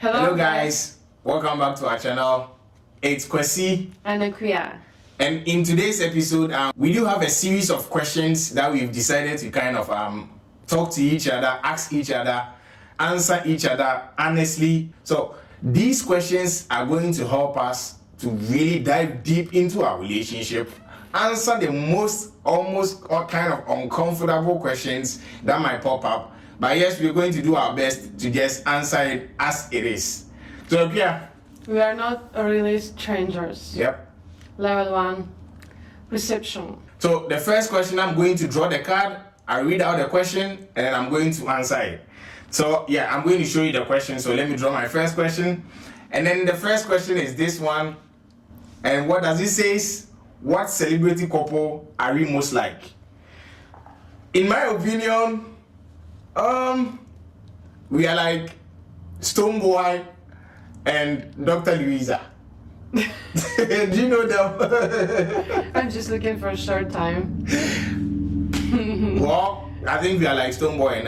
Hello guys, welcome back to our channel. It's Kwasi&Akua. And in today's episode, we do have a series of questions that we've decided to kind of talk to each other, ask each other, answer each other honestly. So these questions are going to help us to really dive deep into our relationship, answer the almost all kind of uncomfortable questions that might pop up. But yes, we're going to do our best to just answer it as it is. So yeah, we are not really strangers. Yep. Level 1, reception. So the first question, I'm going to draw the card, I read out the question, and then I'm going to answer it. So yeah, I'm going to show you the question. So let me draw my first question. And then the first question is this one. And what does it say? What celebrity couple are we most like? In my opinion, we are like Stoneboy and Dr. Louisa. Do you know them? I'm just looking for a short time. Well, I think we are like Stoneboy and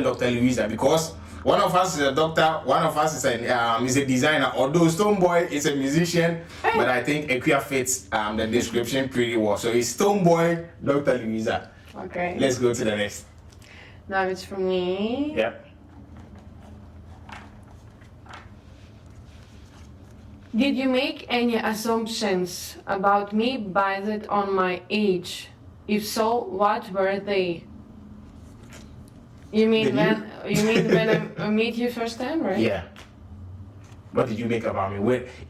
Dr. Louisa, because one of us is a doctor, one of us is a designer. Although Stoneboy is a musician, but I think Akua fits the description pretty well. So it's Stoneboy, Dr. Louisa. Okay. Let's go to the next. Now it's for me. Yep. Did you make any assumptions about me based on my age? If so, what were they? You mean when I meet you first time, right? Yeah. What did you make about me?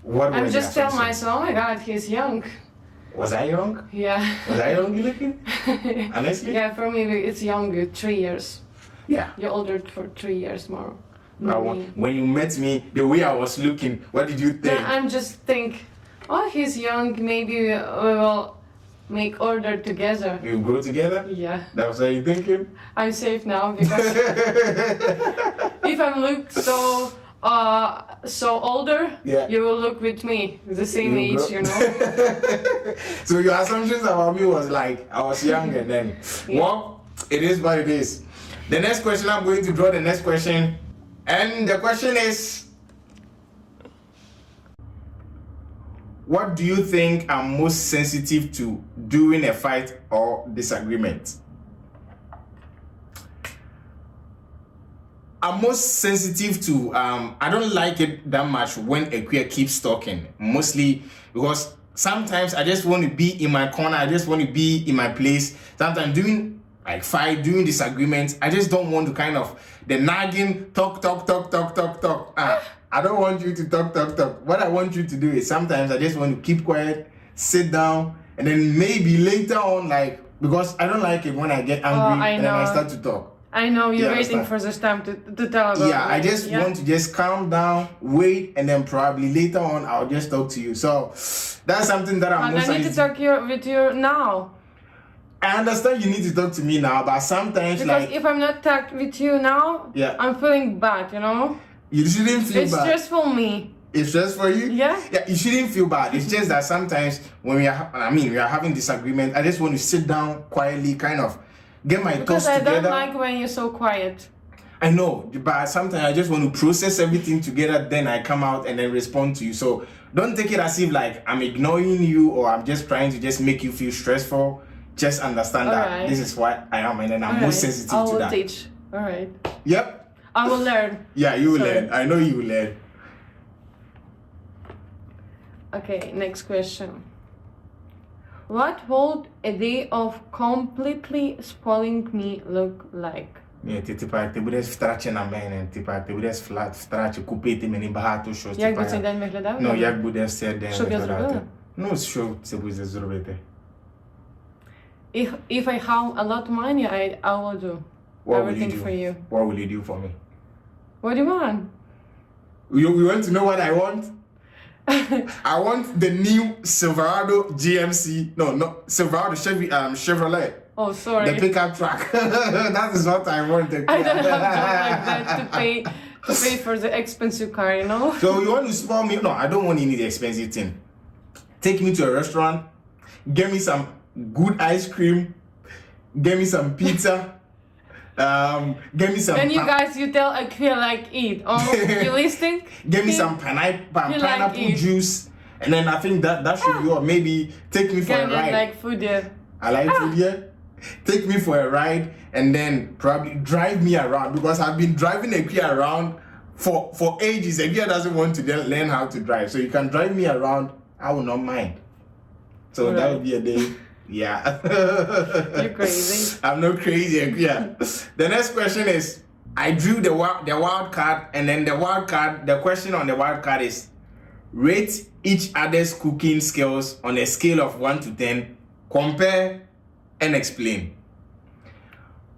What I'm just telling myself, oh my God, he's young. Was I young? Yeah. Was I young looking? Honestly? Yeah, for me it's younger, 3 years. Yeah. You're older for 3 years more. When you met me, the way I was looking, what did you think? No, I'm just think, oh, he's young, maybe we will make order together. You grow together? Yeah. That was what you thinking? I'm safe now because if I look so older, yeah, you will look with me, the same age, you know. So your assumptions about me was like I was young and then, yeah. Well, it is what it is. The next question, I'm going to draw the next question. And the question is, what do you think I'm most sensitive to during a fight or disagreement? I'm most sensitive to, I don't like it that much when Akua keeps talking, mostly because sometimes I just want to be in my corner, I just want to be in my place. Sometimes during disagreements, I just don't want to kind of, the nagging, talk. I don't want you to talk. What I want you to do is sometimes I just want to keep quiet, sit down, and then maybe later on, like, because I don't like it when I get angry and then I start to talk. I know you're waiting for this time to tell about. Yeah, I just want to just calm down, wait, and then probably later on I'll just talk to you. So that's something that I'm most. I need to talk with you now. I understand you need to talk to me now, but sometimes because if I'm not talking with you now, yeah, I'm feeling bad, you know. You shouldn't feel bad. It's stressful me. It's stressful for you? Yeah. Yeah, you shouldn't feel bad. It's just that sometimes when we are having disagreement, I just want to sit down quietly, kind of get my thoughts together. Because I don't like when you're so quiet. I know, but sometimes I just want to process everything together, then I come out and then respond to you. So don't take it as if like I'm ignoring you or I'm just trying to just make you feel stressful. Just understand that this is what I am, and then I'm most sensitive to that. I will teach. All right. Yep. I will learn. Yeah, you will learn. I know you will learn. Okay, next question. What would a day of completely spoiling me look like? Nie, ty jak budeš v trače na mene, jak ty budeš v trače kupit meni багато щось. Jak by цей день виглядав? Ну, як буде цей день виглядати? Що б я зробила? Ну, що це буде зробити? If I have a lot of money, I will do everything for you. What will you do for me? What do you want? You want to know what I want? I want the new Silverado GMC. No, Silverado Chevrolet. Oh, sorry. The pickup truck. That is what I want. I don't have job like that to pay for the expensive car, you know? So you want to spoil me? No, I don't want any expensive thing. Take me to a restaurant, get me some good ice cream, get me some pizza, Get me some. And you guys, you tell Akua like eat. Oh, you listening? Get me some pineapple juice, and then I think that should be all. Maybe take me for a ride. Like food, yeah. I like food, yeah. Take me for a ride, and then probably drive me around, because I've been driving Akua around for ages. Akua doesn't want to learn how to drive, so you can drive me around. I will not mind. So that would be a day. Yeah. You're crazy. I'm not crazy. Yeah. The next question is, I drew the wild card, and then the question on the wild card is, rate each other's cooking skills on a scale of 1 to 10. Compare and explain.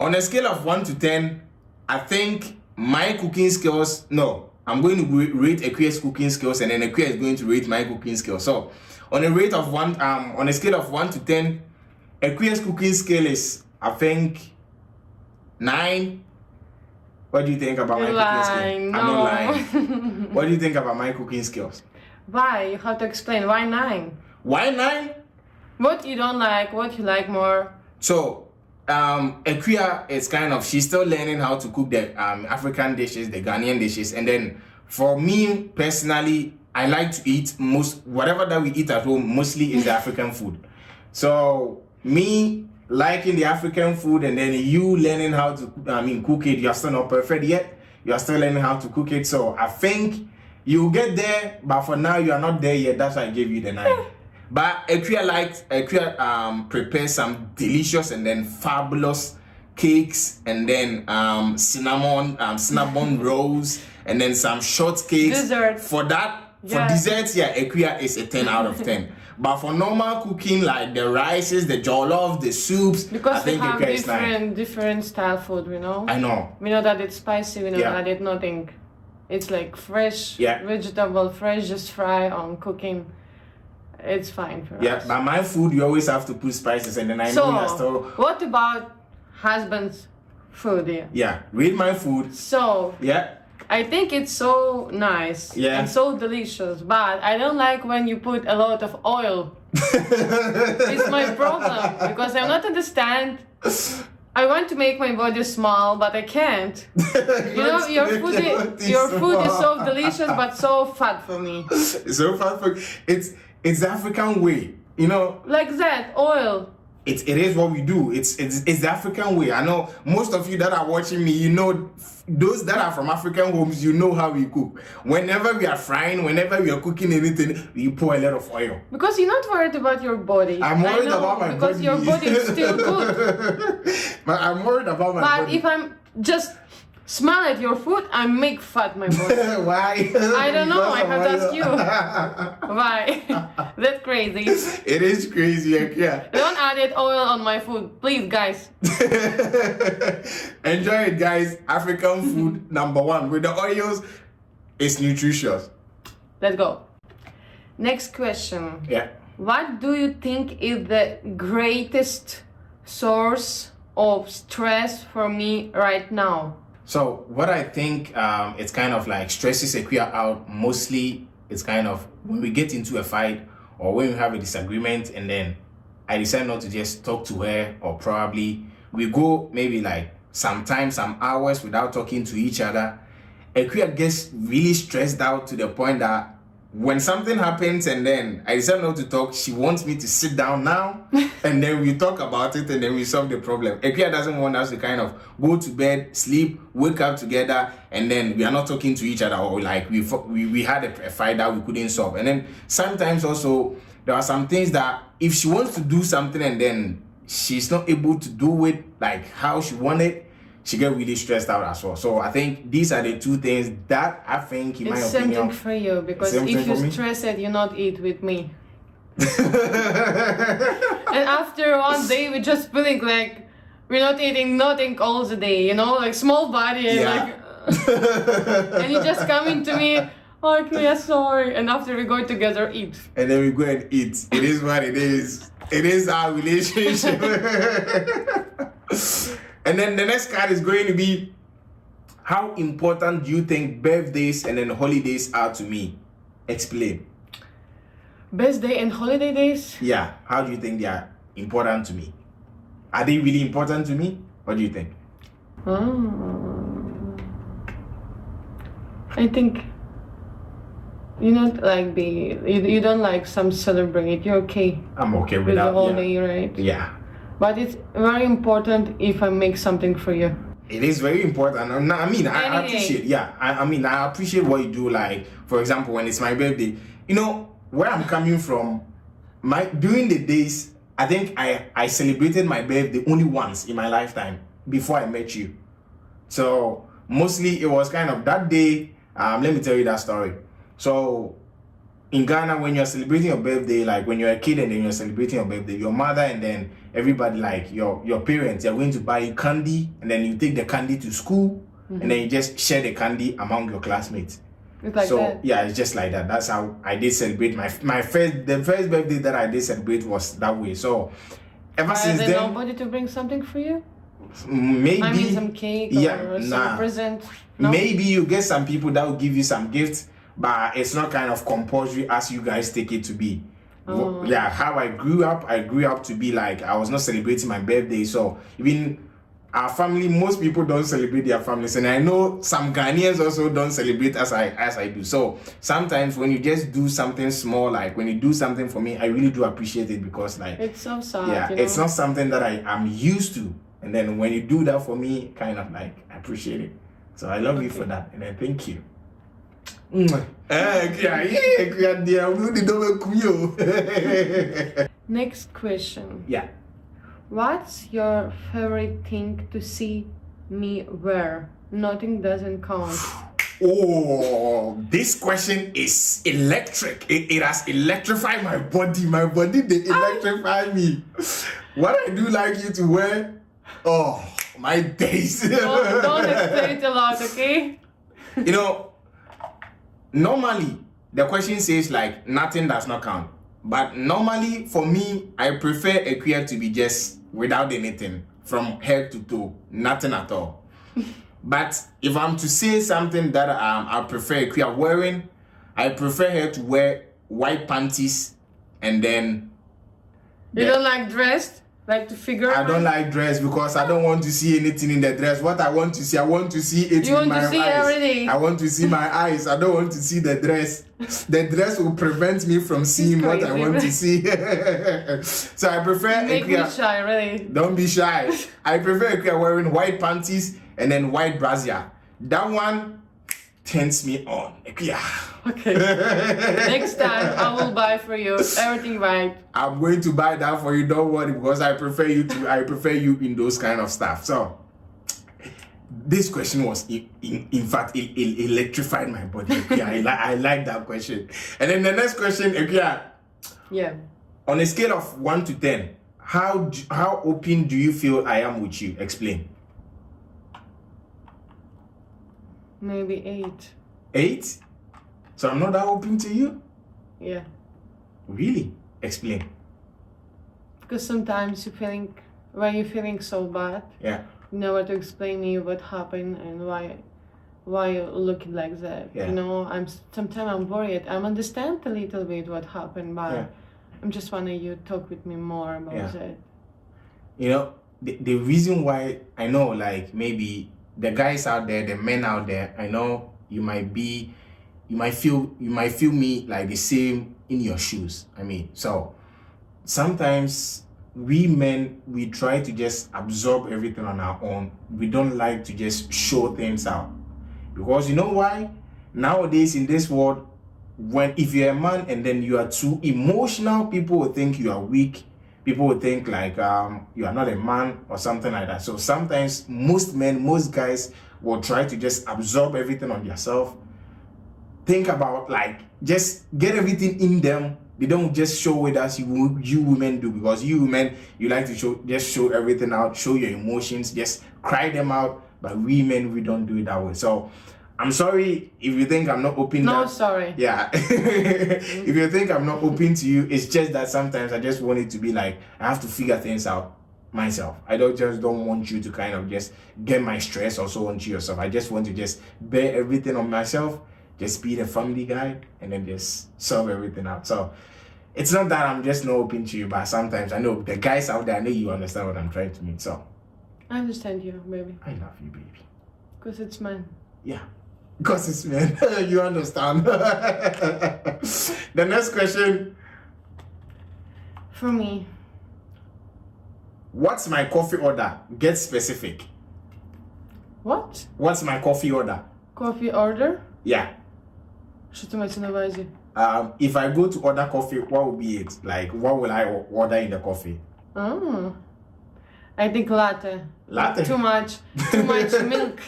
On a scale of 1 to 10, I think my cooking skills, I'm going to rate Akua's cooking skills, and then Akua is going to rate my cooking skills. So on a scale of 1 to 10, Akua's cooking skill is, I think, 9. What do you think about my cooking skills? No. I'm not lying. What do you think about my cooking skills? Why? You have to explain. Why 9? Why 9? What you don't like, what you like more. So, Akua is she's still learning how to cook the African dishes, the Ghanaian dishes. And then for me personally, I like to eat whatever that we eat at home, mostly is the African food. So me liking the African food, and then you learning how to cook it. You're still not perfect yet. You are still learning how to cook it. So I think you'll get there, but for now you are not there yet. That's why I gave you the 9. But Akua prepares some delicious and then fabulous cakes, and then cinnamon rolls, and then some shortcakes. Desserts. For desserts, Akua is a 10 out of 10. But for normal cooking, like the rices, the jollof, the soups, because I think we have different style food, we know. I know. We know that it's spicy. We know that it's nothing. It's like fresh vegetable, fresh, just fry on cooking. It's fine for us. Yeah, but my food, you always have to put spices, and then I know you're still... What about husband's food here? Yeah, read my food. So... Yeah. I think it's so nice and so delicious, but I don't like when you put a lot of oil. It's my problem, because I don't understand. I want to make my body small, but I can't. You know, your food is so delicious, but so fat for me. So fat for it's the African way, you know. Like that, oil. It is what we do. It's the African way. I know most of you that are watching me, you know, those that are from African homes, you know how we cook. Whenever we are frying, whenever we are cooking anything, we pour a lot of oil. Because you're not worried about your body. I'm worried about my body. Because your body is still good. But I'm worried about my body. But if I'm just smell at your food, I make fat my body. Why? I don't know. I have to ask you. Why? That's crazy. It is crazy, yeah. Don't add oil on my food, please, guys. Enjoy it, guys. African food #1 with the oils. It's nutritious. Let's go. Next question. Yeah. What do you think is the greatest source of stress for me right now? So what I think it's kind of like stresses Akua out mostly, it's kind of when we get into a fight or when we have a disagreement, and then I decide not to just talk to her, or probably we go maybe like some hours without talking to each other. Akua gets really stressed out to the point that when something happens and then I decide not to talk, she wants me to sit down now and then we talk about it and then we solve the problem. Akua doesn't want us to kind of go to bed, sleep, wake up together, and then we are not talking to each other, or like we had a fight that we couldn't solve. And then sometimes also there are some things that if she wants to do something and then she's not able to do it like how she wanted, she get really stressed out as well. So I think these are the two things that I think, in my opinion, something for you, because if you're stressed, you not eat with me. And after one day, we just feeling like we're not eating nothing all the day, you know, like small body, and like, and you just coming to me, oh, yeah, sorry. And after we go together, eat. And then we go and eat. It is what it is. It is our relationship. And then the next card is going to be, how important do you think birthdays and then holidays are to me? Explain. Birthday and holiday days? Yeah. How do you think they are important to me? Are they really important to me? What do you think? Oh. I think you don't like you don't like some celebrate. You're okay. I'm okay with that. The whole day, right? Yeah. But it's very important if I make something for you. It is very important. I mean, I appreciate. Yeah, I mean, I appreciate what you do. Like, for example, when it's my birthday, you know where I'm coming from. During the days, I think I celebrated my birthday only once in my lifetime before I met you. So mostly it was kind of that day. Let me tell you that story. So in Ghana, when you're celebrating your birthday, like when you're a kid and then you're celebrating your birthday, your mother and then everybody, like your parents, they're going to buy you candy, and then you take the candy to school, and then you just share the candy among your classmates. It's like that. Yeah, it's just like that. That's how I did celebrate the first birthday that I did celebrate was that way. So ever since then, nobody to bring something for you? Maybe. I mean, some cake or some present. No? Maybe you get some people that will give you some gifts, but it's not kind of compulsory as you guys take it to be. Oh. Yeah, how I grew up to be like, I was not celebrating my birthday. So even our family, most people don't celebrate their families, and I know some Ghanaians also don't celebrate as I do. So sometimes when you just do something small, like when you do something for me, I really do appreciate it, because like it's so sad. Yeah, it's not something that I am used to, and then when you do that for me, kind of like I appreciate it. So I love you for that, and I thank you. Next question. Yeah. What's your favorite thing to see me wear? Nothing doesn't count. Oh, this question is electric. It has electrified my body. My body, they electrify me. What I do like you to wear? Oh, my days. Don't explain it a lot, okay? You know, normally the question says like nothing does not count. But normally for me, I prefer Akua to be just without anything from head to toe, nothing at all. But if I'm to say something that I prefer Akua wearing, I prefer her to wear white panties, and then you don't like dressed? Like to figure I don't like dress because I don't want to see anything in the dress. What I want to see it in my eyes. Everything. I want to see my eyes. I don't want to see the dress. The dress will prevent me from seeing what I want to see. So I prefer Make me shy, really. Don't be shy. I prefer Akua wearing white panties and then white brassiere. That one turns me on. Akua. Okay. Next time I will buy for you everything right. I'm going to buy that for you. Don't worry, because I prefer you in those kind of stuff. So this question was in fact it electrified my body. I like that question. And then the next question, yeah. On a scale of 1 to 10, how open do you feel I am with you? Explain. Maybe 8. 8? So I'm not that open to you? Yeah. Really? Explain. Because sometimes when you're feeling so bad, yeah, you know what to explain me what happened and why you're looking like that. Yeah. You know, sometimes I'm worried. I understand a little bit what happened, but I'm just wanting you to talk with me more about that. You know, the reason why I know, like maybe the guys out there, the men out there, I know you might feel me like the same in your shoes. I mean, so sometimes we men, we try to just absorb everything on our own. We don't like to just show things out, because you know why? Nowadays in this world, if you're a man and then you are too emotional, people will think you are weak. People will think like you are not a man or something like that. So sometimes most men, most guys will try to just absorb everything on yourself. Think about like just get everything in them. They don't just show it as you women do, because you women, you like to show everything out, show your emotions, just cry them out. But we men, we don't do it that way. So I'm sorry if you think I'm not open. No, sorry. Yeah. If you think I'm not open to you, it's just that sometimes I just want it to be like I have to figure things out myself. I don't want you to kind of just get my stress also onto yourself. I just want to just bear everything on myself, just be the family guy, and then just solve everything out. So it's not that I'm just not open to you, but sometimes I know the guys out there, I know you understand what I'm trying to mean. So I understand you, baby. I love you, baby. Because it's mine. Yeah. Because it's man. You understand. The next question. For me. What's my coffee order? Get specific. What? What's my coffee order? Coffee order? Yeah. Що ти маєш на увазі? If I go to order coffee, what will be it? Like, what will I order in the coffee? Oh. I think latte. Latte? Too much milk.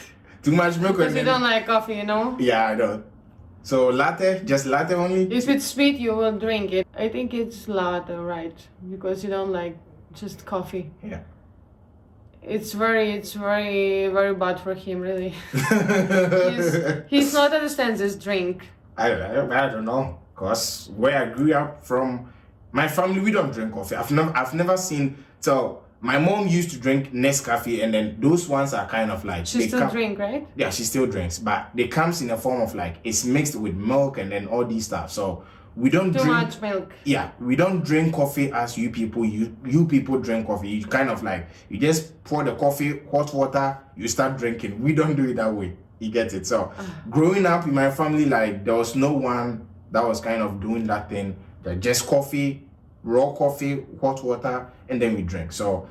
Too much milk? Because you don't like coffee, you know? Yeah, I don't. So latte? Just latte only? If it's sweet, you will drink it. I think it's latte, right? Because you don't like just coffee. Yeah. It's very, very bad for him, really. he's not understands this drink. I don't know, cause where I grew up from, my family, we don't drink coffee. I've never seen. So my mom used to drink Nescafe, and then those ones are kind of like she still drink, right? Yeah, she still drinks, but they comes in a form of like it's mixed with milk and then all these stuff. So we don't drink too much milk. Yeah, we don't drink coffee as you people. You people drink coffee. You kind of like you just pour the coffee, hot water, you start drinking. We don't do it that way. You get it? So growing up in my family, like there was no one that was kind of doing that thing. That just coffee, raw coffee, hot water, and then we drink. So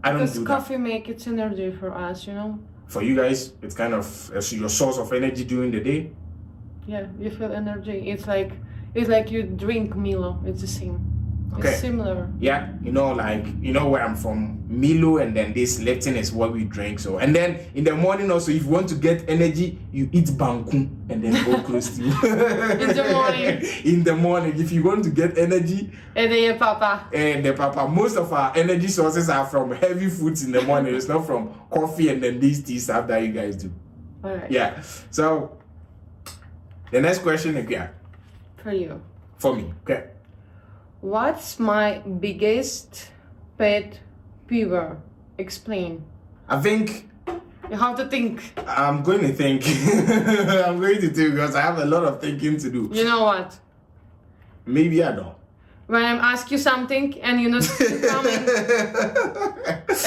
I don't do that. Because coffee make its energy for us, you know. For you guys, it's kind of your source of energy during the day. Yeah, you feel energy. It's like you drink Milo. It's the same. Okay. It's similar. Yeah, where I'm from, Milo, and then this Lipton is what we drink. So, and then in the morning also, if you want to get energy, you eat banku and then go close to you. In the morning. In the morning, if you want to get energy. And then papa. And the papa. Most of our energy sources are from heavy foods in the morning. It's not from coffee and then these tea stuff that you guys do. All right. Yeah. So, the next question, Akua. For you. For me, okay. What's my biggest pet peeve? Explain. I think you have to think. I'm going to think. I'm going to think because I have a lot of thinking to do. You know what? Maybe I don't. When I ask you something and you're not coming,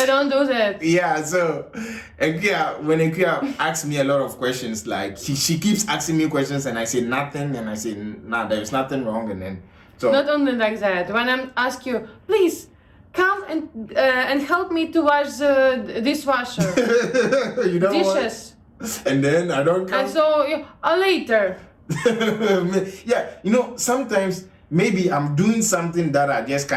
I don't do that. Yeah, so when Akua asks me a lot of questions, like she keeps asking me questions and I say nothing and I say, nah, there's nothing wrong, and then so not only like that. When I ask you, please come and help me to wash the dishwasher, you know dishes, what? And then I don't come. And so later. Yeah, sometimes maybe I'm doing something that I just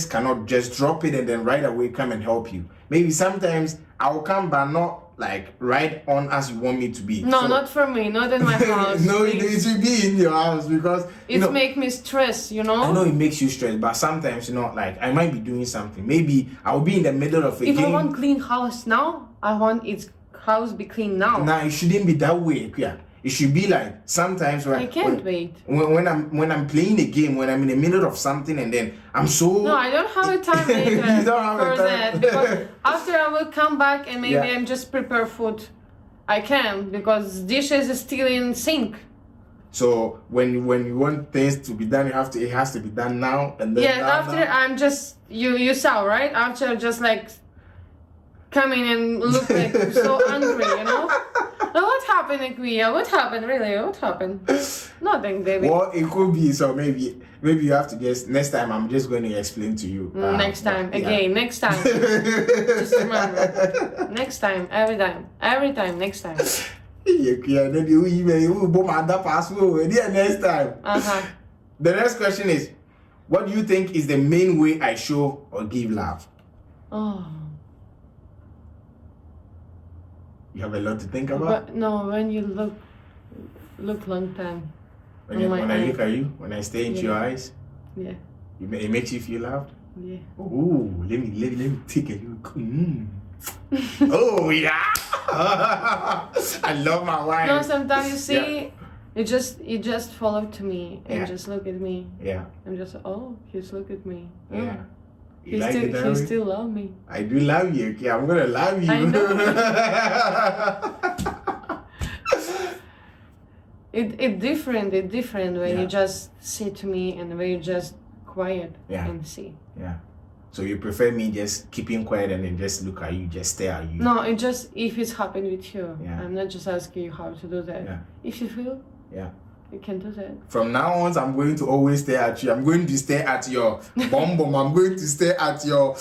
cannot just drop it and then right away come and help you. Maybe sometimes I'll come but not like right on as you want me to be. No, so, not for me, not in my house. No, it should be in your house because it make me stress, I know it makes you stress, but sometimes like I might be doing something. Maybe I'll be in the middle of a game. If I want clean house now, I want its house be clean now. Nah, it shouldn't be that way, yeah. It should be like sometimes I can't wait. When I'm playing the game, when I'm in the middle of something and then I'm so... No, I don't have a time later you don't have for a time. that. Because after I will come back and maybe I'm just prepare food. I can because dishes is still in sink. So when you want things to be done, it has to be done now and then. Yeah, after I'm just you saw, right? After just like coming and look like so angry, Now what happened, Akua? What happened, really? What happened? Nothing, David. Well, it could be, so maybe you have to guess. Next time, I'm just going to explain to you. Next time, next time. Just remember. Next time, every time, next time. Next time. The next question is, what do you think is the main way I show or give love? Oh. You have a lot to think about? But no, when you look long time. When I look at you, when I stare into your eyes? Yeah. It makes you feel loved? Yeah. Oh, let me take a look. Oh, yeah. I love my wife. No, sometimes you see, you just follow to me and just look at me. Yeah. I'm just, he's look at me. Yeah. He still love me. I do love you, okay? I'm gonna love you. I know. It's different when you just sit to me and when you just quiet and see. Yeah. So you prefer me just keeping quiet and then just look at you, just stare at you? No, it just if it's happened with you. Yeah. I'm not just asking you how to do that. Yeah. If you feel, yeah, you can do that. From now on, I'm going to always stare at you. I'm going to stare at your bum bum. I'm going to stare at your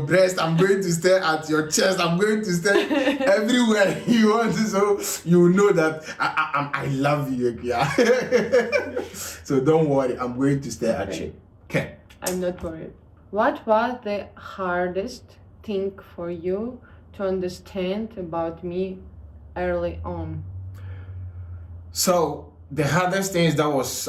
breast. I'm going to stare at your chest. I'm going to stare everywhere you want to, so you know that I love you. Yeah. So don't worry. I'm going to stare at you. Okay. I'm not worried. What was the hardest thing for you to understand about me early on? So the hardest thing is that was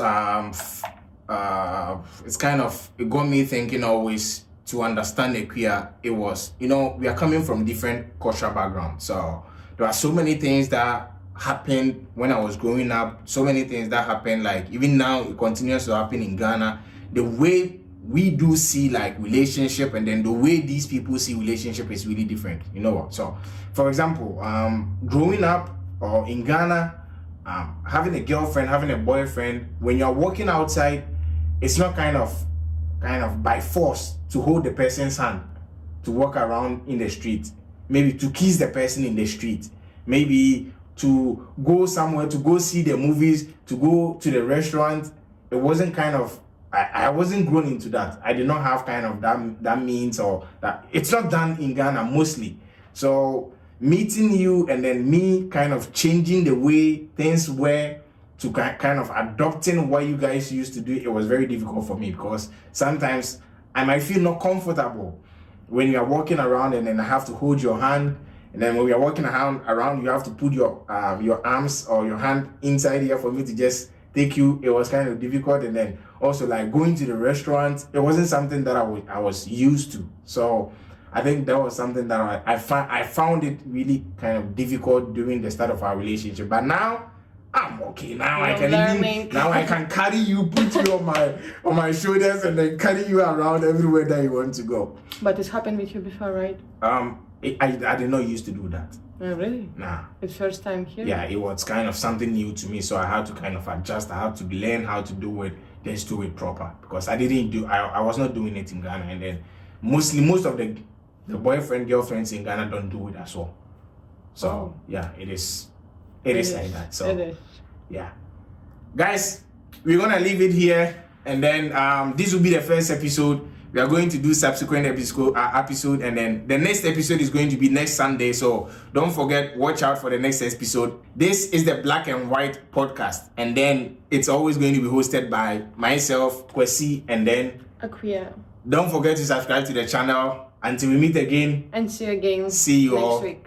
it got me thinking always to understand Akua. It was, we are coming from different cultural backgrounds, so there are so many things that happened when I was growing up, so many things that happened, like even now it continues to happen in Ghana. The way we do see like relationship and then the way these people see relationship is really different. You know what? So for example, growing up or in Ghana, having a girlfriend, having a boyfriend, when you're walking outside, it's not kind of by force to hold the person's hand to walk around in the street, maybe to kiss the person in the street, maybe to go somewhere, to go see the movies, to go to the restaurant. It wasn't I wasn't grown into that. I did not have that means, or that. It's not done in Ghana mostly. So meeting you and then me kind of changing the way things were to kind of adopting what you guys used to do, it was very difficult for me, because sometimes I might feel not comfortable when you are walking around and then I have to hold your hand, and then when we are walking around you have to put your arms or your hand inside here for me to just take you. It was kind of difficult. And then also like going to the restaurant, it wasn't something that I was used to. So I think that was something that I found it really kind of difficult during the start of our relationship. But now I'm okay. Now I can carry you, put you on my shoulders, and then carry you around everywhere that you want to go. But it's happened with you before, right? I did not used to do that. Oh, really? Nah. It's first time here? Yeah, it was kind of something new to me, so I had to kind of adjust. I had to learn how to do it, just do it proper, because I was not doing it in Ghana, and then most of the boyfriend girlfriends in Ghana don't do it as well. So yeah, it is like that. So it is. Yeah, guys, we're gonna leave it here, and then this will be the first episode. We are going to do subsequent episode, and then the next episode is going to be next Sunday. So don't forget, watch out for the next episode. This is the Black and White podcast, and then it's always going to be hosted by myself, Kwasi, and then Akua. Don't forget to subscribe to the channel. Until we meet again. And see you again. See you next all week.